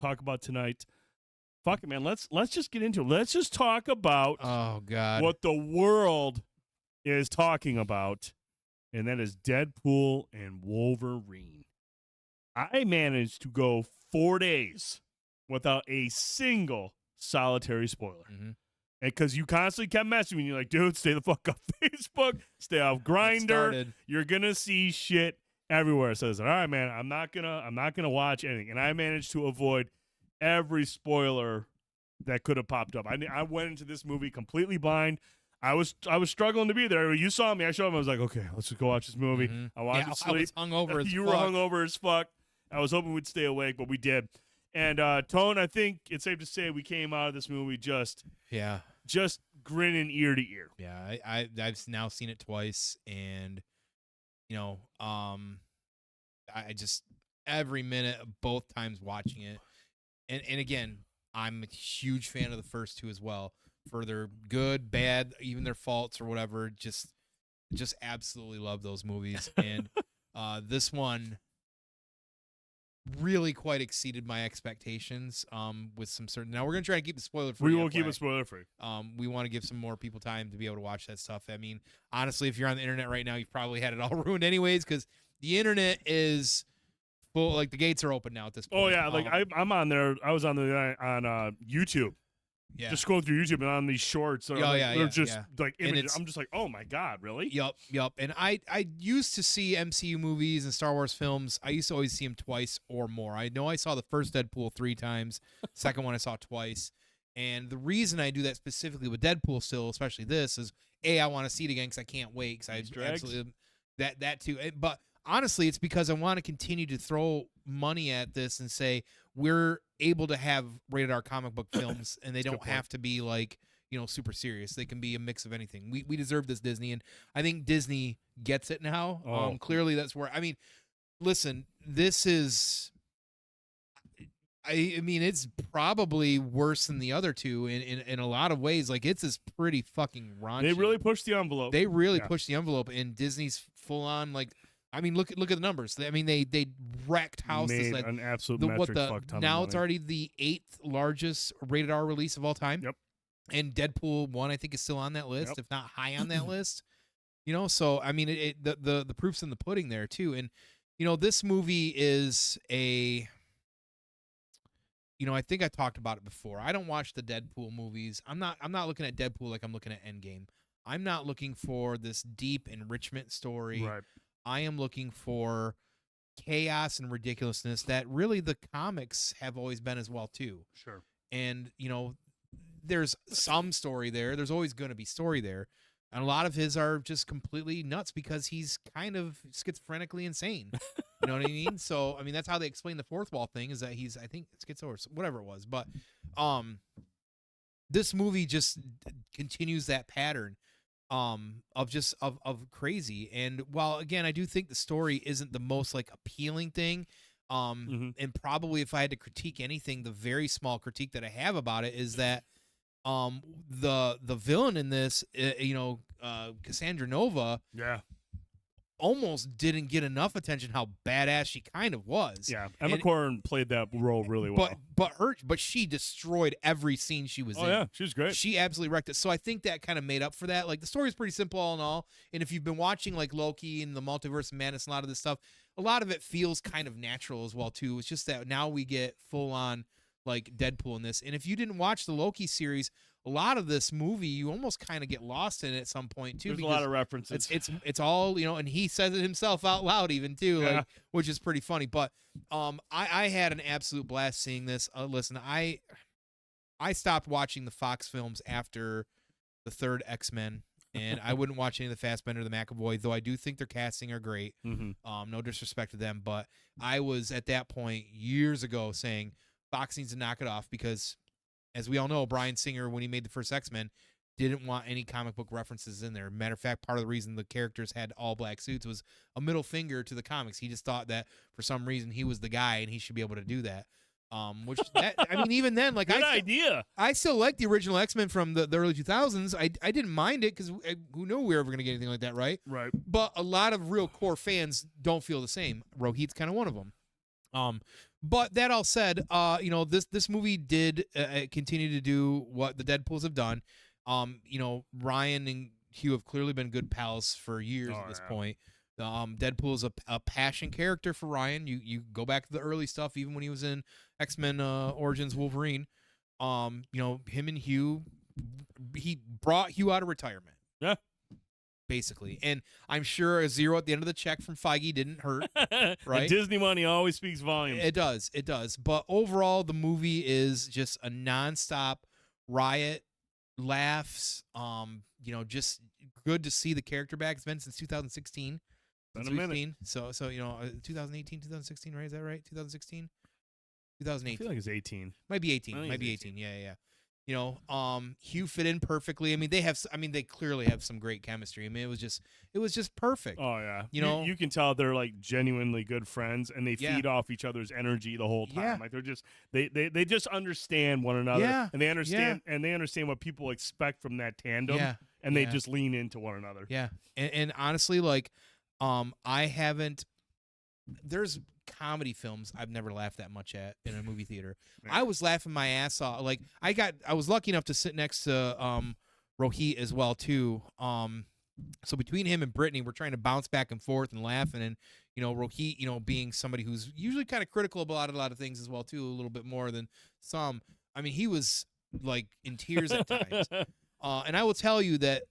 talk about tonight. Fuck it, man. Let's just get into it. Let's just talk about what the world is talking about, and that is Deadpool and Wolverine. I managed to go 4 days without a single solitary spoiler. Mm-hmm. Because you constantly kept messaging me. You're like, dude, stay the fuck off Facebook. Stay off Grindr. You're going to see shit everywhere. So I said, all right, man, I'm not gonna watch anything. And I managed to avoid every spoiler that could have popped up. I went into this movie completely blind. I was struggling to be there. You saw me. I showed him. I was like, okay, let's just go watch this movie. Mm-hmm. I wanted to sleep. I was hungover as You fuck. were hungover as fuck. I was hoping we'd stay awake, but we did. And Tone, I think it's safe to say we came out of this movie just grinning ear to ear. Yeah, I've now seen it twice, and I just every minute of both times watching it, and again, I'm a huge fan of the first two as well, for their good, bad, even their faults or whatever. Just absolutely love those movies, and this one really quite exceeded my expectations with some certain. Now we're gonna try to keep the spoiler free. We will keep it spoiler free. We want to give some more people time to be able to watch that stuff. I mean, honestly, if you're on the internet right now, you've probably had it all ruined anyways, because the internet is full. Like, the gates are open now at this point. Oh yeah, like I'm on there. I was on YouTube. Yeah. Just scrolling through YouTube and on these shorts. They're just like images. I'm just like, oh my God, really? Yup. And I used to see MCU movies and Star Wars films. I used to always see them twice or more. I know I saw the first Deadpool 3 times. Second one I saw twice. And the reason I do that specifically with Deadpool still, especially this, is I want to see it again because I can't wait. Because I absolutely that too. But honestly, it's because I want to continue to throw money at this and say we're able to have rated R comic book films, and they don't have to be like, super serious. They can be a mix of anything. We deserve this, Disney, and I think Disney gets it now. Clearly, that's where. I mean, listen, this is. I mean, it's probably worse than the other two in a lot of ways. Like, it's pretty fucking raunchy. They really pushed the envelope. They really pushed the envelope, and Disney's full on like. I mean, look at the numbers. I mean, they wrecked House. Made like an absolute metric fuck ton now of it's money. already the 8th largest rated R release of all time. Yep. And Deadpool 1, I think, is still on that list, Yep. if not high on that list. So I mean, the proof's in the pudding there too. And this movie is a. I think I talked about it before. I don't watch the Deadpool movies. I'm not looking at Deadpool like I'm looking at Endgame. I'm not looking for this deep enrichment story. Right. I am looking for chaos and ridiculousness that really the comics have always been as well too. Sure. And there's some story there. There's always going to be story there, and a lot of his are just completely nuts because he's kind of schizophrenically insane. You know what I mean? So I mean that's how they explain the fourth wall thing, is that he's, I think, schizo or whatever it was. But this movie just continues that pattern. Of crazy. And while again I do think the story isn't the most like appealing thing, and probably if I had to critique anything, the very small critique that I have about it is that the villain in this, Cassandra Nova, almost didn't get enough attention how badass she kind of was. Yeah, Emma Corrin played that role really well. But she destroyed every scene she was in. Oh yeah, she was great. She absolutely wrecked it. So I think that kind of made up for that. Like, the story is pretty simple all in all. And if you've been watching like Loki and the Multiverse of Madness, a lot of this stuff, a lot of it feels kind of natural as well too. It's just that now we get full on like Deadpool in this. And if you didn't watch the Loki series, a lot of this movie, you almost kind of get lost in it at some point too. There's a lot of references. It's all, and he says it himself out loud even too, like, which is pretty funny. But I had an absolute blast seeing this. Listen, I stopped watching the Fox films after the third X-Men, and I wouldn't watch any of the Fassbender, the McAvoy, though I do think their casting are great. No disrespect to them, but I was at that point years ago saying Fox needs to knock it off because, as we all know, Bryan Singer, when he made the first X-Men, didn't want any comic book references in there. Matter of fact, part of the reason the characters had all black suits was a middle finger to the comics. He just thought that for some reason he was the guy and he should be able to do that. I mean, even then, like, good idea. I still like the original X-Men from the early 2000s. I didn't mind it because who knew we were ever going to get anything like that, right? But a lot of real core fans don't feel the same. Rohit's kind of one of them. But that all said, this movie did continue to do what the Deadpools have done. Ryan and Hugh have clearly been good pals for years at this point. Deadpool is a passion character for Ryan. You go back to the early stuff, even when he was in X-Men Origins Wolverine. Him and Hugh, he brought Hugh out of retirement. Yeah. Basically. And I'm sure a zero at the end of the check from Feige didn't hurt. Right? And Disney money always speaks volumes. It does. But overall, the movie is just a nonstop riot, laughs. Just good to see the character back. It's been since 2016. Been a minute. So 2018, 2016, right? Is that right? 2016? 2018. I feel like it's 18. Might be 18. Might be 18. Yeah. Hugh fit in perfectly. I mean, they clearly have some great chemistry. I mean, it was just perfect. Oh yeah. You can tell they're like genuinely good friends, and they feed off each other's energy the whole time. Yeah. Like they're just they just understand one another. Yeah. And they understand what people expect from that tandem. Yeah. And they just lean into one another. Yeah. And honestly, there's comedy films I've never laughed that much at in a movie theater. Man. I was laughing my ass off. Like I was lucky enough to sit next to Rohit as well too. So between him and Brittany, we're trying to bounce back and forth and laughing. And Rohit, being somebody who's usually kind of critical about a lot of things as well too, a little bit more than some. I mean, he was like in tears at times. And I will tell you that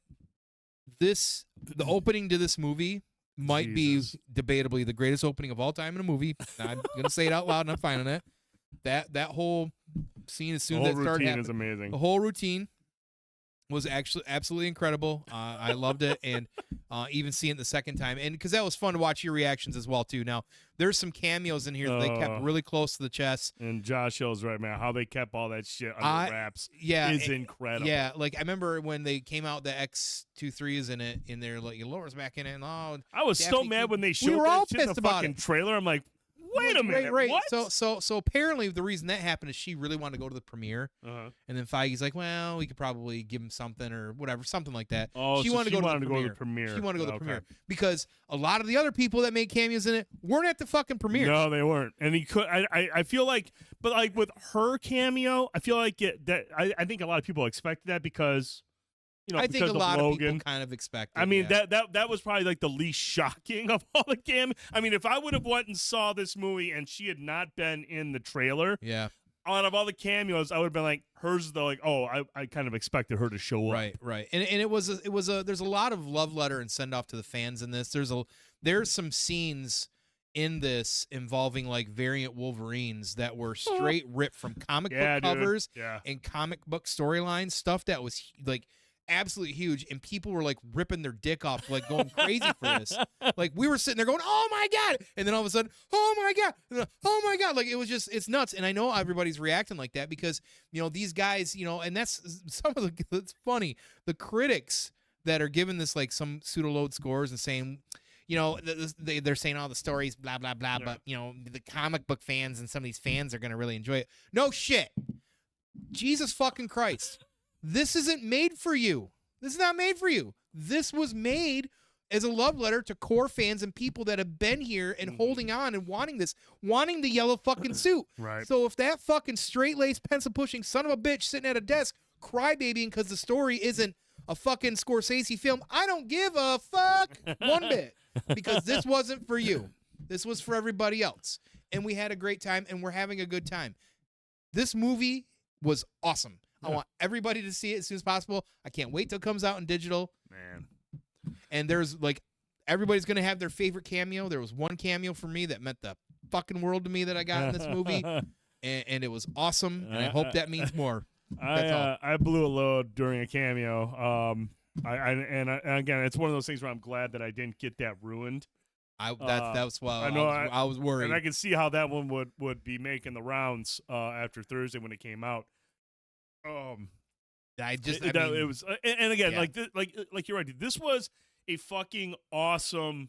the opening to this movie might be debatably the greatest opening of all time in a movie. I'm gonna say it out loud, and I'm fine on that. That whole scene, as soon as it started happening, is amazing. The whole routine was actually absolutely incredible. I loved it, and even seeing it the second time, and because that was fun to watch your reactions as well too. Now there's some cameos in here that they kept really close to the chest. And Josh Hill's right, man. How they kept all that shit under wraps, is incredible. Yeah, like I remember when they came out, the X-23 is in it, and they're like, Laura's back in it, and I was so mad when they showed that shit in the fucking trailer. I'm like, wait a minute, right. What? So apparently the reason that happened is she really wanted to go to the premiere, and then Feige's like, well, we could probably give him something or whatever, something like that. Oh, she wanted to go to the premiere. She wanted to go to the premiere because a lot of the other people that made cameos in it weren't at the fucking premiere. No, they weren't. And he could. I feel like, but like with her cameo, I feel like I think a lot of people expected that because. I think a lot of people kind of expected. I mean, that was probably like the least shocking of all the cameos. I mean, if I would have went and saw this movie and she had not been in the trailer, out of all the cameos, I would have been like, hers the like, oh, I kind of expected her to show up. Right. And it was there's a lot of love letter and send off to the fans in this. There's some scenes in this involving like variant Wolverines that were straight ripped from comic book covers and comic book storylines, stuff that was like absolutely huge, and people were like ripping their dick off, like going crazy for this. Like we were sitting there going, "Oh my god!" And then all of a sudden, "Oh my god! Oh my god!" Like it was just, it's nuts. And I know everybody's reacting like that because these guys, and that's some of the. It's funny. The critics that are giving this like some pseudo load scores and saying, they're saying all the stories, blah blah blah, but the comic book fans and some of these fans are gonna really enjoy it. No shit. Jesus fucking Christ. This isn't made for you. This is not made for you. This was made as a love letter to core fans and people that have been here and holding on and wanting the yellow fucking suit. Right. So if that fucking straight-laced, pencil-pushing son of a bitch sitting at a desk crybabying because the story isn't a fucking Scorsese film, I don't give a fuck one bit, because this wasn't for you. This was for everybody else. And we had a great time, and we're having a good time. This movie was awesome. I want everybody to see it as soon as possible. I can't wait till it comes out in digital. Man. And there's like, everybody's going to have their favorite cameo. There was one cameo for me that meant the fucking world to me that I got in this movie. And it was awesome. And I hope that means more. I blew a load during a cameo. And again, it's one of those things where I'm glad that I didn't get that ruined. That's why I was worried. And I can see how that one would be making the rounds after Thursday when it came out. It was, and again, like you're right. This was a fucking awesome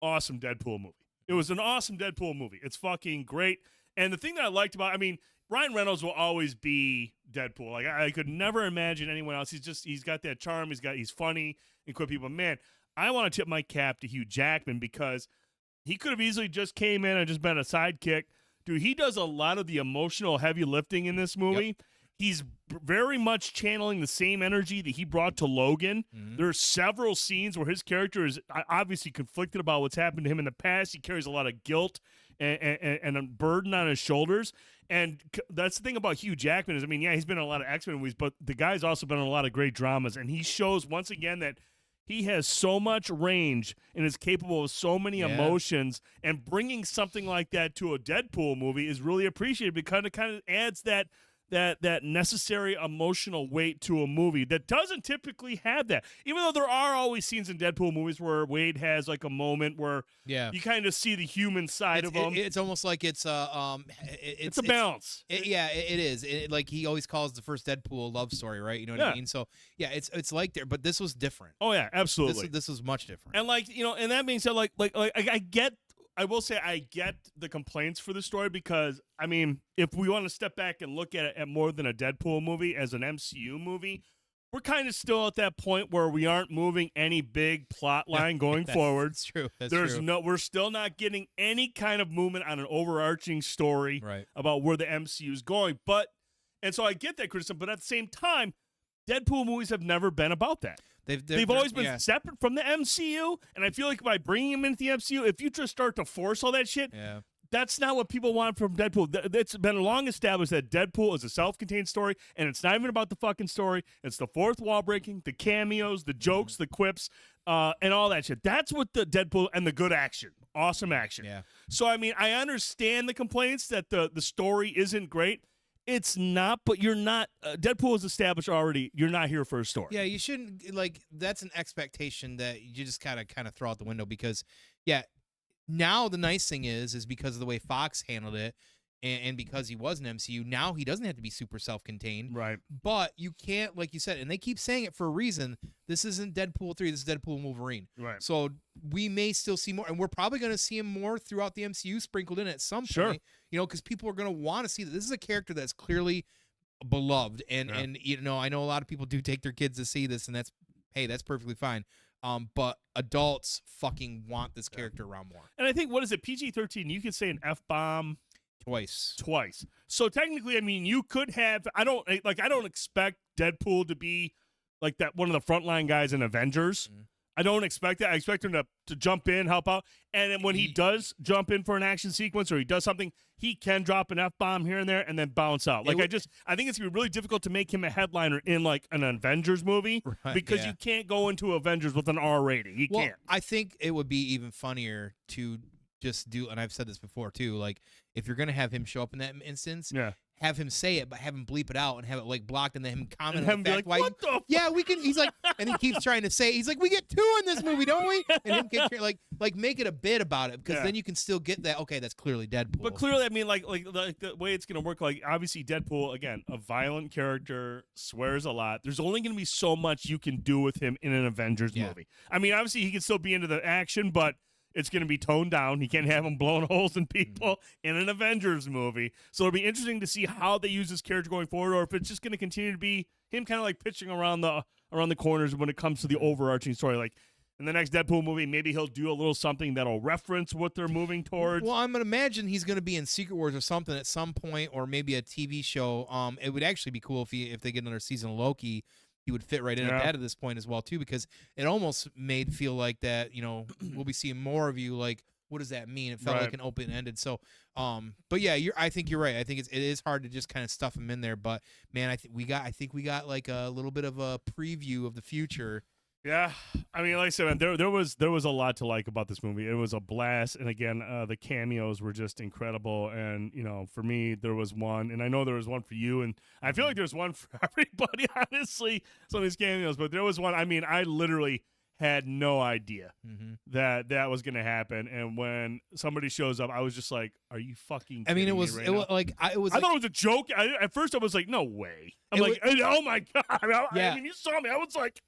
Deadpool movie. It was an awesome Deadpool movie. It's fucking great. And the thing that I liked about, Ryan Reynolds will always be Deadpool. Like I could never imagine anyone else. He's got that charm. He's funny and quick people. Man, I want to tip my cap to Hugh Jackman because he could have easily just came in and just been a sidekick. dude, he does a lot of the emotional heavy lifting in this movie. Yep. He's very much channeling the same energy that he brought to Logan. There are several scenes where his character is obviously conflicted about what's happened to him in the past. He carries a lot of guilt and a burden on his shoulders. And that's the thing about Hugh Jackman is, I mean, yeah, he's been in a lot of X-Men movies, but the guy's also been in a lot of great dramas. And he shows once again that he has so much range and is capable of so many emotions. And bringing something like that to a Deadpool movie is really appreciated because it kind of adds that necessary emotional weight to a movie that doesn't typically have that. Even though there are always scenes in Deadpool movies where Wade has like a moment where you kind of see the human side of him. It's almost like it's a balance. It is. Like he always calls the first Deadpool a love story, right? You know what I mean? So yeah, it's like there, but this was different. Oh yeah, absolutely. This was much different. And like, you know, and that being said, like I will say I get the complaints for the story because, I mean, if we want to step back and look at it at more than a Deadpool movie as an MCU movie, we're kind of still at that point where we aren't moving any big plot line going forward. That's true. We're still not getting any kind of movement on an overarching story about where the MCU is going. And so I get that criticism, but at the same time, Deadpool movies have never been about that. They've always been separate from the MCU, and I feel like by bringing him into the MCU, if you just start to force all that shit, that's not what people want from Deadpool. It's been long established that Deadpool is a self-contained story, and it's not even about the fucking story. It's the fourth wall breaking, the cameos, the jokes, the quips, and all that shit. That's what the Deadpool and the good action, awesome action. Yeah. So I mean, I understand the complaints that the story isn't great. It's not, but you're not. Deadpool is established already. You're not here for a story. Yeah, you shouldn't that's an expectation that you just kind of throw out the window because, now the nice thing is because of the way Fox handled it, and because he was an MCU, now he doesn't have to be super self-contained. Right. But you can't, like you said, and they keep saying it for a reason. This isn't Deadpool 3. This is Deadpool and Wolverine. Right. So we may still see more, and we're probably going to see him more throughout the MCU sprinkled in at some point. You know, because people are going to want to see that this is a character that's clearly beloved, and you know, I know a lot of people do take their kids to see this, and that's perfectly fine. But adults fucking want this character around more. And I think, what is it, PG-13? You could say an F-bomb twice. So technically, I mean, you could have. I don't expect Deadpool to be like that one of the frontline guys in Avengers. I don't expect that. I expect him to jump in, help out, and then when he does jump in for an action sequence or he does something, he can drop an F-bomb here and there and then bounce out. Like I think it's gonna be really difficult to make him a headliner in like an Avengers movie because you can't go into Avengers with an R rating. You can't. I think it would be even funnier to just do, and I've said this before too, like if you're gonna have him show up in that instance, have him say it, but have him bleep it out and have it like blocked, and then him comment on the fact why. What the fuck? Yeah, we can. He's like, and he keeps trying to say, he's like, we get 2 in this movie, don't we? And him get like make it a bit about it because then you can still get that. Okay, that's clearly Deadpool. But clearly, I mean, like the way it's gonna work, like obviously Deadpool, again, a violent character, swears a lot. There's only gonna be so much you can do with him in an Avengers movie. I mean, obviously he can still be into the action, but it's going to be toned down. He can't have him blowing holes in people in an Avengers movie. So it'll be interesting to see how they use this character going forward, or if it's just going to continue to be him kind of like pitching around the corners when it comes to the overarching story. Like in the next Deadpool movie, maybe he'll do a little something that'll reference what they're moving towards. Well, I'm going to imagine he's going to be in Secret Wars or something at some point, or maybe a TV show. It would actually be cool if they get another season of Loki. He would fit right in at that at this point as well too, because it almost made feel like that, you know, we'll be seeing more of you. Like, what does that mean? It felt like an open-ended. So, but yeah, I think you're right. I think it is hard to just kind of stuff him in there. But man, I think we got like a little bit of a preview of the future. Yeah, I mean, like I said, man, there was a lot to like about this movie. It was a blast, and again, the cameos were just incredible. And you know, for me, there was one, and I know there was one for you, and I feel like there's one for everybody. Honestly, some of these cameos, but there was one. I mean, I literally had no idea that was going to happen, and when somebody shows up, I was just like, "Are you fucking?" I mean, it was thought it was a joke. At first, I was like, "No way!" I'm like, "Oh my god!" I mean, you saw me. I was like.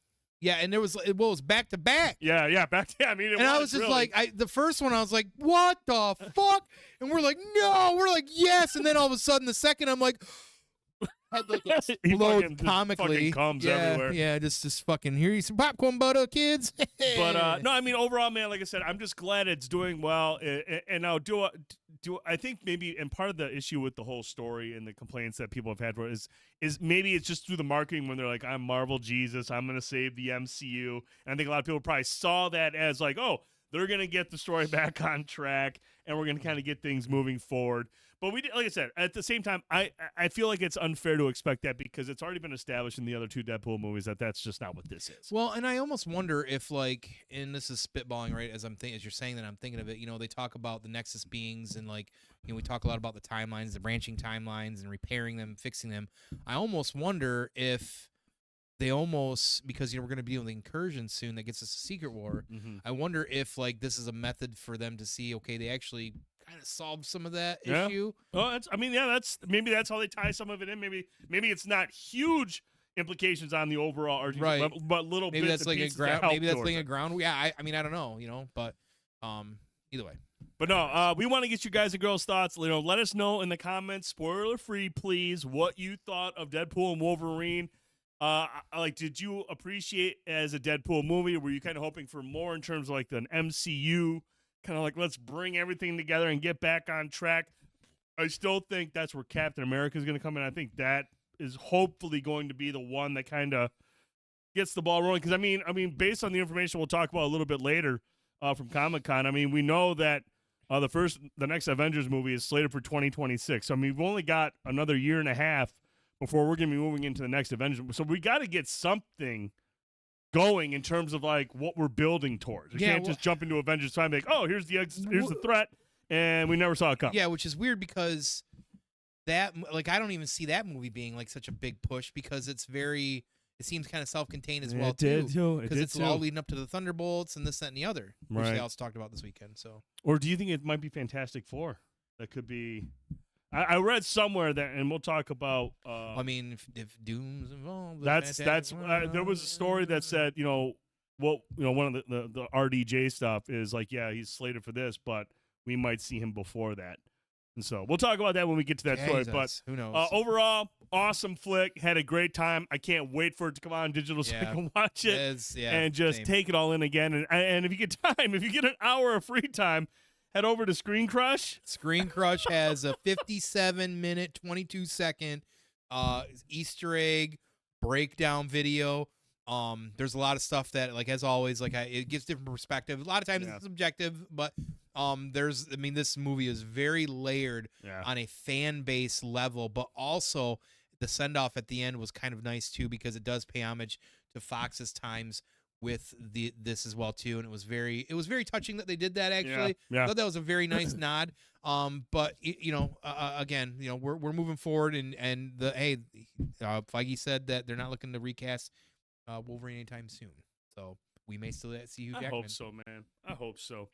Yeah, and it was back to back. Yeah, back to I mean, I was just really the first one I was like, what the fuck? And we're like, no, we're like, yes, and then all of a sudden the second I'm like, head like He explode fucking comically. comes yeah, everywhere. Yeah, just fucking here you some popcorn butter, kids. But no, I mean overall, man, like I said, I'm just glad it's doing well. And now I think maybe, and part of the issue with the whole story and the complaints that people have had for it is maybe it's just through the marketing when they're like, I'm Marvel Jesus, I'm gonna save the MCU. And I think a lot of people probably saw that as like, oh, they're gonna get the story back on track, and we're gonna kind of get things moving forward. But like I said, at the same time, I feel like it's unfair to expect that because it's already been established in the other two Deadpool movies that that's just not what this is. Well, and I almost wonder if, like, and this is spitballing, right? As you're saying that, I'm thinking of it. They talk about the Nexus beings, and like, we talk a lot about the timelines, the branching timelines, and repairing them, fixing them. I almost wonder if they almost, because we're going to be doing the incursion soon that gets us a Secret War. Mm-hmm. I wonder if like this is a method for them to see, okay, they actually kind of solve some of that issue. Oh, maybe that's how they tie some of it in. Maybe it's not huge implications on the overall RG, right? But little maybe bits that's like a ground. Maybe that's like a ground. Yeah, I mean, I don't know, but either way. But no, we want to get you guys and girls' thoughts. Let us know in the comments, spoiler free, please, what you thought of Deadpool and Wolverine. Like, did you appreciate it as a Deadpool movie? Or were you kind of hoping for more in terms of like an MCU, kind of like let's bring everything together and get back on track? I still think that's where Captain America is going to come in. I think that is hopefully going to be the one that kind of gets the ball rolling. Because I mean, based on the information we'll talk about a little bit later from Comic-Con, I mean, we know that the next Avengers movie is slated for 2026. So I mean, we've only got another year and a half before we're going to be moving into the next Avengers. So we got to get something going in terms of like what we're building towards. We can't just jump into Avengers time and be like, oh, here's the threat, and we never saw it come. Yeah, which is weird because that, like, I don't even see that movie being like such a big push because it seems kind of self-contained as well too. Because it's all leading up to the Thunderbolts and this, that, and the other, which they also talked about this weekend. So, or do you think it might be Fantastic Four? That could be. I read somewhere that, and we'll talk about. I mean, if Doom's involved, that's there was a story that said, one of the RDJ stuff is like, yeah, he's slated for this, but we might see him before that, and so we'll talk about that when we get to that story. But who knows? Overall, awesome flick. Had a great time. I can't wait for it to come on digital so I can watch it and just take it all in again. And if you get time, if you get an hour of free time, head over to Screen Crush. Screen Crush has a 57-minute, 22-second Easter egg breakdown video. There's a lot of stuff that, like, as always, like, it gives different perspective. A lot of times it's subjective, but this movie is very layered on a fan base level, but also the send-off at the end was kind of nice too because it does pay homage to Fox's times with this as well too, and it was very touching that they did that. Actually, I thought that was a very nice nod. But again, we're moving forward, and Feige said that they're not looking to recast Wolverine anytime soon, so we may still see Hugh Jackman. I hope so, man. I hope so.